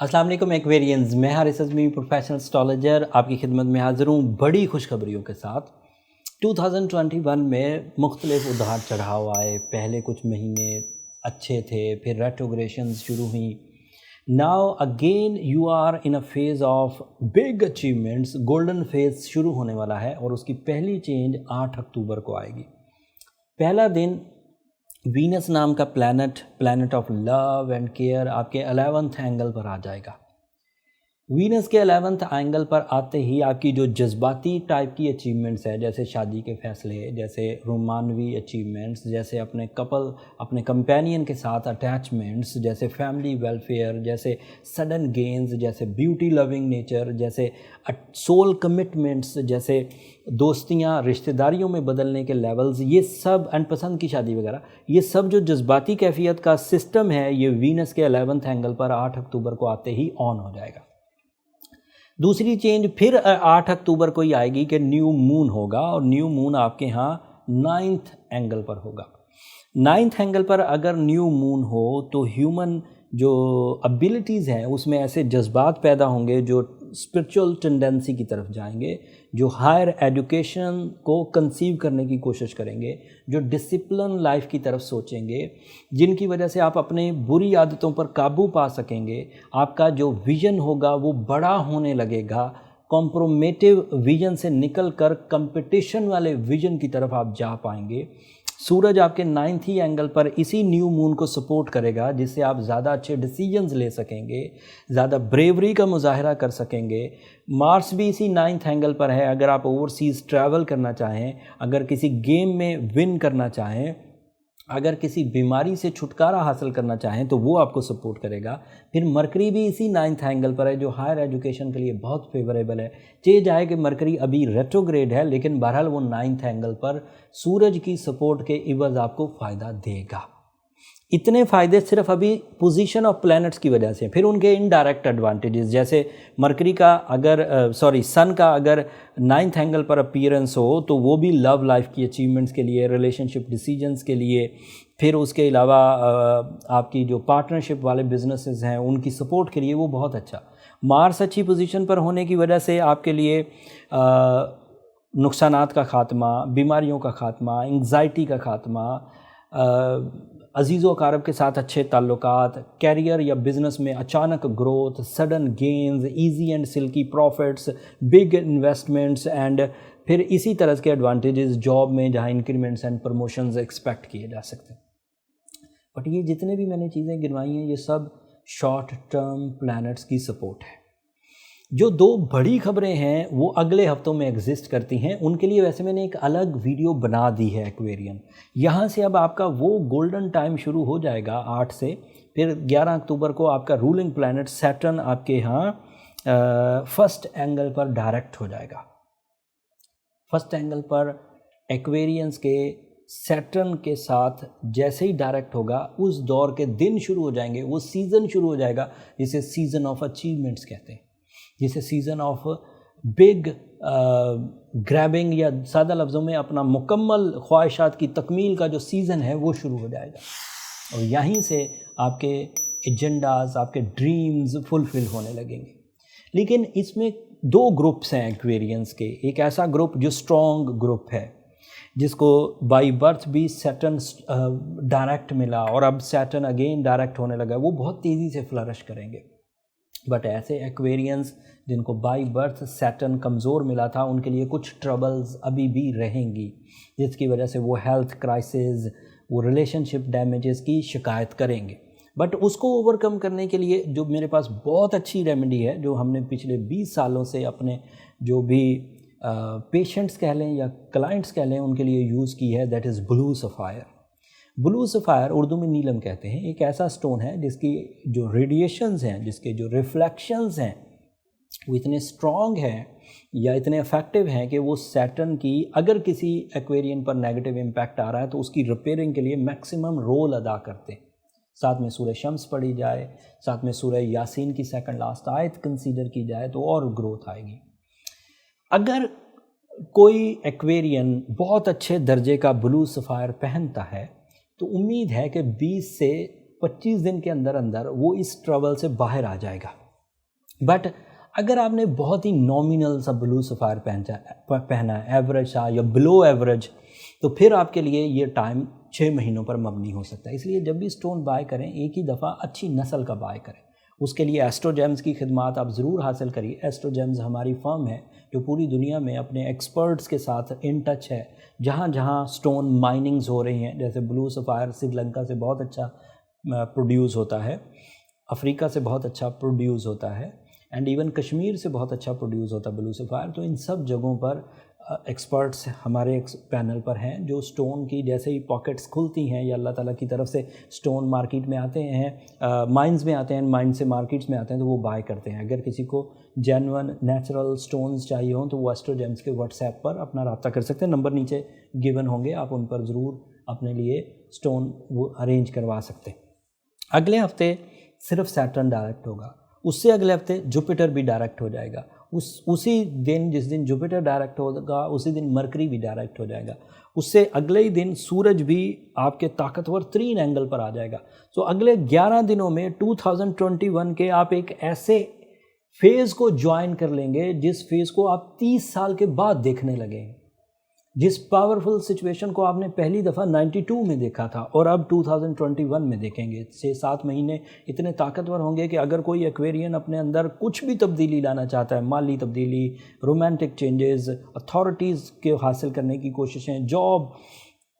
अस्सलाम वालेकुम एक्वेरियंस, मैं हारिस अज़मी प्रोफेशनल एस्ट्रोलॉजर आपकी खिदमत में हाज़िर हूँ बड़ी खुशखबरियों के साथ। 2021 में मुख्तलिफ उतार चढ़ाव आए। पहले कुछ महीने अच्छे थे, फिर रेट्रोग्रेशंस शुरू हुई। Now again you are in a phase of big achievements. Golden phase शुरू होने वाला है और उसकी पहली चेंज 8 अक्टूबर को आएगी। पहला दिन वीनस नाम का planet of love and care आपके 11th एंगल पर आ जाएगा। वीनस के 11th एंगल पर आते ही आपकी जो जज्बाती टाइप की अचीवमेंट्स है, जैसे शादी के फ़ैसले, जैसे रोमानवी अचीवमेंट्स, जैसे अपने कंपेनियन के साथ अटैचमेंट्स, जैसे फैमिली वेलफेयर, जैसे सडन गेन्स, जैसे ब्यूटी लविंग नेचर, जैसे सोल कमिटमेंट्स, जैसे दोस्तियाँ रिश्तेदारियों में बदलने के लेवल्स, ये सब एंड पसंद की शादी वगैरह, ये सब जो जज्बाती कैफियत का सिस्टम है, ये वीनस के 11th एंगल पर 8 अक्टूबर को आते ही ऑन हो जाएगा। दूसरी चेंज फिर 8 अक्टूबर को ही आएगी कि न्यू मून होगा, और न्यू मून आपके यहाँ 9th एंगल पर होगा। 9th एंगल पर अगर न्यू मून हो तो ह्यूमन जो एबिलिटीज़ हैं उसमें ऐसे जज्बात पैदा होंगे जो स्पिरिचुअल टेंडेंसी की तरफ जाएंगे, जो हायर एजुकेशन को कंसीव करने की कोशिश करेंगे, जो डिसिप्लिन लाइफ की तरफ सोचेंगे, जिनकी वजह से आप अपने बुरी आदतों पर काबू पा सकेंगे। आपका जो विज़न होगा वो बड़ा होने लगेगा। कॉम्प्रोमेटिव विज़न से निकलकर कंपटीशन वाले विज़न की तरफ आप जा पाएंगे। सूरज आपके 9th ही एंगल पर इसी न्यू मून को सपोर्ट करेगा, जिससे आप ज़्यादा अच्छे डिसीजंस ले सकेंगे, ज़्यादा ब्रेवरी का मुजाहरा कर सकेंगे। मार्स भी इसी 9th एंगल पर है। अगर आप ओवरसीज़ ट्रैवल करना चाहें, अगर किसी गेम में विन करना चाहें, अगर किसी बीमारी से छुटकारा हासिल करना चाहें तो वो आपको सपोर्ट करेगा। फिर मरकरी भी इसी 9th एंगल पर है, जो हायर एजुकेशन के लिए बहुत फेवरेबल है। चेंज आए कि मरकरी अभी रेट्रोग्रेड है, लेकिन बहरहाल वो 9th एंगल पर सूरज की सपोर्ट के इवज़ आपको फ़ायदा देगा। इतने फ़ायदे सिर्फ अभी पोजीशन ऑफ प्लैनेट्स की वजह से। फिर उनके इनडायरेक्ट एडवांटेजेस, जैसे मरकरी का सन का अगर 9th एंगल पर अपीयरेंस हो तो वो भी लव लाइफ की अचीवमेंट्स के लिए, रिलेशनशिप डिसीजंस के लिए, फिर उसके अलावा आपकी जो पार्टनरशिप वाले बिजनेसेस हैं उनकी सपोर्ट के लिए वो बहुत अच्छा। मार्स अच्छी पोजीशन पर होने की वजह से आपके लिए नुकसानात का खात्मा, बीमारियों का खात्मा, एंग्जाइटी का खात्मा, अजीज़ व अकारब के साथ अच्छे ताल्लुकात, कैरियर या बिज़नेस में अचानक growth, sudden gains, easy and silkie profits, big investments, and फिर इसी तरह के एडवांटेजेस जॉब में जहाँ इंक्रीमेंट्स एंड प्रमोशंस एक्सपेक्ट किए जा सकते हैं। बट ये जितने भी मैंने चीज़ें गिनवाई हैं ये सब शॉर्ट टर्म प्लैनेट्स की सपोर्ट है। जो दो बड़ी खबरें हैं वो अगले हफ्तों में एग्जिस्ट करती हैं, उनके लिए वैसे मैंने एक अलग वीडियो बना दी है एक्वेरियन। यहाँ से अब आपका वो गोल्डन टाइम शुरू हो जाएगा 8 से। फिर 11 अक्टूबर को आपका रूलिंग प्लैनेट सैटर्न आपके यहाँ फर्स्ट एंगल पर डायरेक्ट हो जाएगा। फर्स्ट एंगल पर एक्वेरियंस के सैटर्न के साथ जैसे ही डायरेक्ट होगा उस दौर के दिन शुरू हो जाएंगे, वो सीज़न शुरू हो जाएगा जिसे सीज़न ऑफ अचीवमेंट्स कहते हैं, जिसे सीज़न ऑफ बिग ग्रैबिंग, या सादा लफ्ज़ों में अपना मुकम्मल ख्वाहिशात की तकमील का जो सीज़न है वो शुरू हो जाएगा। और यहीं से आपके एजेंडाज, आपके ड्रीम्स फुलफ़िल होने लगेंगे। लेकिन इसमें दो ग्रुप्स हैं एक्वेरियंस के। एक ऐसा ग्रुप जो स्ट्रॉन्ग ग्रुप है, जिसको बाई बर्थ भी सैटर्न डायरेक्ट मिला और अब सैटर्न अगेन डायरेक्ट होने लगा, वो बहुत तेज़ी से फ्लरिश करेंगे। बट ऐसे एक्वेरियंस जिनको बाई बर्थ सैटर्न कमज़ोर मिला था, उनके लिए कुछ ट्रबल्स अभी भी रहेंगी, जिसकी वजह से वो हेल्थ क्राइसिस, वो रिलेशनशिप डैमेजेस की शिकायत करेंगे। बट उसको ओवरकम करने के लिए जो मेरे पास बहुत अच्छी रेमेडी है, जो हमने पिछले 20 सालों से अपने जो भी पेशेंट्स कह लें या क्लाइंट्स कह लें उनके लिए यूज़ की है, that is blue sapphire. Blue sapphire Urdu में नीलम कहते हैं। एक ऐसा स्टोन है जिसकी जो रेडिएशंस हैं, जिसके जो रिफ्लेक्शंस हैं वो इतने स्ट्रॉन्ग हैं या इतने इफ़ेक्टिव हैं कि वो सैटर्न की, अगर किसी एक्वेरियन पर नेगेटिव इम्पैक्ट आ रहा है तो उसकी रिपेयरिंग के लिए मैक्सिमम रोल अदा करते हैं। साथ में सूरह शम्स पढ़ी जाए, साथ में सूरह यासीन की सेकंड लास्ट आयत कंसीडर की जाए तो और ग्रोथ आएगी। अगर कोई एक्वेरियन बहुत अच्छे दर्जे का ब्लू सफ़ायर पहनता है तो उम्मीद है कि 20 से 25 दिन के अंदर अंदर वो इस ट्रबल से बाहर आ जाएगा। बट अगर आपने बहुत ही नॉमिनल सा ब्लू सफ़ायर पहना है, एवरेज सा या बिलो एवरेज, तो फिर आपके लिए ये टाइम 6 महीनों पर मबनी हो सकता है। इसलिए जब भी स्टोन बाय करें एक ही दफ़ा अच्छी नस्ल का बाय करें। उसके लिए एस्ट्रोजेम्स की खिदमात आप ज़रूर हासिल करिए। एस्ट्रोजेम्स हमारी फर्म है जो पूरी दुनिया में अपने एक्सपर्ट्स के साथ इन टच है। जहाँ जहाँ स्टोन माइनिंग्स हो रही हैं, जैसे ब्लू सफ़ायर श्रीलंका से बहुत अच्छा प्रोड्यूस होता है, अफ्रीका से बहुत अच्छा प्रोड्यूस होता है, एंड इवन कश्मीर से बहुत अच्छा प्रोड्यूस होता है ब्लू सफ़ायर। तो इन सब जगहों पर एक्सपर्ट्स हमारे पैनल पर हैं जो स्टोन की जैसे ही पॉकेट्स खुलती हैं या अल्लाह ताला की तरफ से स्टोन मार्केट में आते हैं, माइंस में आते हैं, माइंस से मार्केट्स में आते हैं, तो वो बाय करते हैं। अगर किसी को जेन्युइन नेचुरल स्टोन्स चाहिए हों तो वो एस्ट्रोजेम्स के व्हाट्सएप पर अपना रब्ता कर सकते हैं। नंबर नीचे गिवन होंगे, आप उन पर ज़रूर अपने लिए स्टोन वो अरेंज करवा सकते हैं। अगले हफ्ते सिर्फ सैटर्न डायरेक्ट होगा, उससे अगले हफ्ते जुपिटर भी डायरेक्ट हो जाएगा, उसी दिन जिस दिन जुपिटर डायरेक्ट होगा उसी दिन मरकरी भी डायरेक्ट हो जाएगा, उससे अगले ही दिन सूरज भी आपके ताकतवर 3 एंगल पर आ जाएगा। तो अगले 11 दिनों में 2021 के आप एक ऐसे फेज़ को ज्वाइन कर लेंगे जिस फेज़ को आप 30 साल के बाद देखने लगेंगे। जिस पावरफुल सिचुएशन को आपने पहली दफ़ा 92 में देखा था और अब 2021 में देखेंगे। 6-7 महीने इतने ताकतवर होंगे कि अगर कोई एक्वेरियन अपने अंदर कुछ भी तब्दीली लाना चाहता है, माली तब्दीली, रोमांटिक चेंजेस, अथॉरिटीज़ के हासिल करने की कोशिशें, job,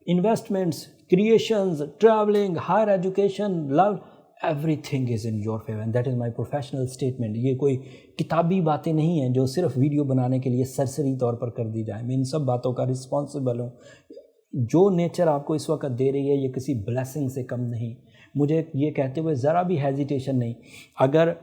investments, creations, travelling, higher education, love, everything is in your favour and that is my professional statement. ये कोई किताबी बातें नहीं हैं जो सिर्फ वीडियो बनाने के लिए सरसरी तौर पर कर दी जाए। मैं इन सब बातों का रिस्पॉन्सिबल हूँ। जो नेचर आपको इस वक्त दे रही है ये किसी ब्लेसिंग से कम नहीं। मुझे ये कहते हुए ज़रा भी हेजिटेशन नहीं, अगर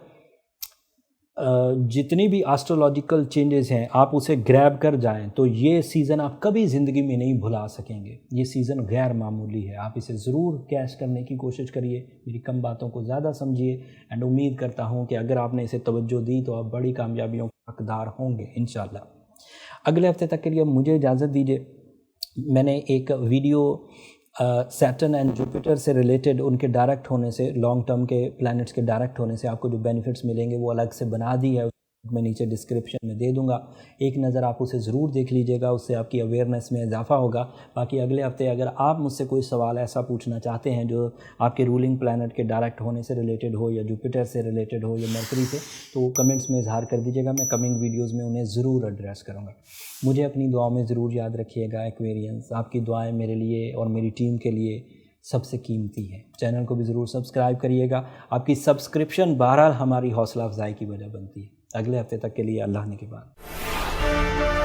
जितनी भी एस्ट्रोलॉजिकल चेंजेस हैं आप उसे ग्रैब कर जाएं तो ये सीज़न आप कभी ज़िंदगी में नहीं भुला सकेंगे। ये सीज़न गैर मामूली है, आप इसे ज़रूर कैश करने की कोशिश करिए, मेरी कम बातों को ज़्यादा समझिए, एंड उम्मीद करता हूँ कि अगर आपने इसे तवज्जो दी तो आप बड़ी कामयाबियों के हकदार होंगे इंशाल्लाह। अगले हफ्ते तक के लिए मुझे इजाज़त दीजिए। मैंने एक वीडियो सैटर्न एंड जुपिटर से रिलेटेड, उनके डायरेक्ट होने से, लॉन्ग टर्म के प्लैनेट्स के डायरेक्ट होने से आपको जो बेनिफिट्स मिलेंगे वो अलग से बना दी है, मैं नीचे डिस्क्रिप्शन में दे दूंगा। एक नज़र आप उसे ज़रूर देख लीजिएगा, उससे आपकी अवेयरनेस में इजाफा होगा। बाकी अगले हफ्ते अगर आप मुझसे कोई सवाल ऐसा पूछना चाहते हैं जो आपके रूलिंग प्लैनेट के डायरेक्ट होने से रिलेटेड हो या जुपिटर से रिलेटेड हो या मरकरी से, तो वो कमेंट्स में इजहार कर दीजिएगा। मैं कमिंग वीडियोज़ में उन्हें ज़रूर एड्रेस करूँगा। मुझे अपनी दुआओं में ज़रूर याद रखिएगा एक्वेरियंस। आपकी दुआएँ मेरे लिए और मेरी टीम के लिए सबसे कीमती है। चैनल को भी ज़रूर सब्सक्राइब करिएगा। आपकी सब्सक्रिप्शन बहरहाल हमारी हौसला अफजाई की वजह बनती है। अगले हफ्ते तक के लिए अल्लाह ने के बाद।